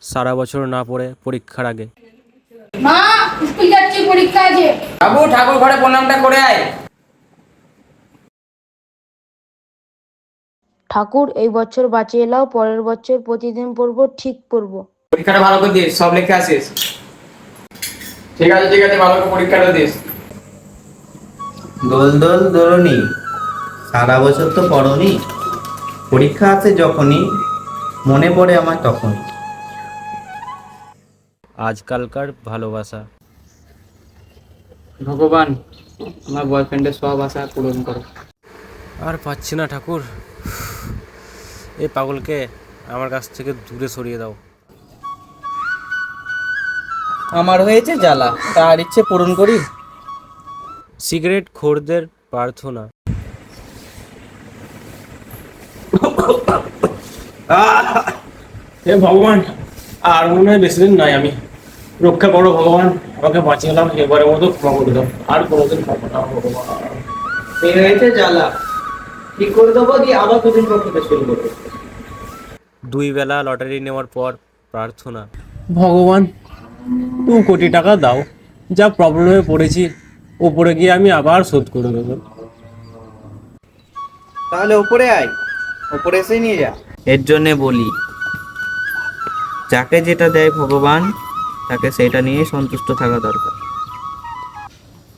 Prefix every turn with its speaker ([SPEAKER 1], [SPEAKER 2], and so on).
[SPEAKER 1] সারা বছর না পড়ে পরীক্ষার আগে।
[SPEAKER 2] মা, স্কুল যাচ্ছি, পরীক্ষা আছে।
[SPEAKER 3] বাবু, ঠাকুর ঘরে প্রণামটা করে আয়।
[SPEAKER 4] ঠাকুর, এই বছর বাঁচিয়ে এলাও, পরের বছর প্রতিদিন পড়বো, ঠিক পড়বো।
[SPEAKER 3] পরীক্ষাটা ভালো করে দিস, সব লিখে আসিস। ঠিক আছে ঠিক আছে, ভালো করে পরীক্ষাটা দিস।
[SPEAKER 5] দোল দোল দোলনি, সারা বছর তো পড়নি, পরীক্ষা আছে যখনই মনে পড়ে আমার তখন।
[SPEAKER 1] আজকালকার ভালোবাসা।
[SPEAKER 3] ভগবান, আমার বয়ফ্রেন্ডের সব আশা পূরণ করো।
[SPEAKER 1] আর পাচ্ছি না ঠাকুর, এই পাগলকে আমার কাছ থেকে দূরে সরিয়ে দাও।
[SPEAKER 5] আমার হয়েছে জ্বালা, তার ইচ্ছে পূরণ করি।
[SPEAKER 1] সিগারেট খোরদের প্রার্থনা।
[SPEAKER 6] হে ভগবান, আর মনে হয় বেশি দিন নাই, আমি রক্ষা করো ভগবান, আমাকে বাঁচিয়ে দাও, এবারের মতো ক্ষমা করে দাও, আর কোনোদিন পাবো না ভগবান।
[SPEAKER 5] এই হয়েছে জ্বালা, ঠিক করে দেবো, দিয়ে আবার দুদিন পর থেকে শুরু করবো।
[SPEAKER 1] 2 বেলা লটারি নেওয়ার পর প্রার্থনা।
[SPEAKER 6] ভগবান, 2 কোটি টাকা দাও, যা প্রবলেমে পড়েছি ওপরে গিয়ে আমি আবার শোধ করে দেবো।
[SPEAKER 5] তাহলে ওপরে আয়, ওপরে এসে নিয়ে যা। এর জন্যে বলি, যাকে যেটা দেয় ভগবান, তাকে সেটা নিয়ে সন্তুষ্ট থাকা দরকার।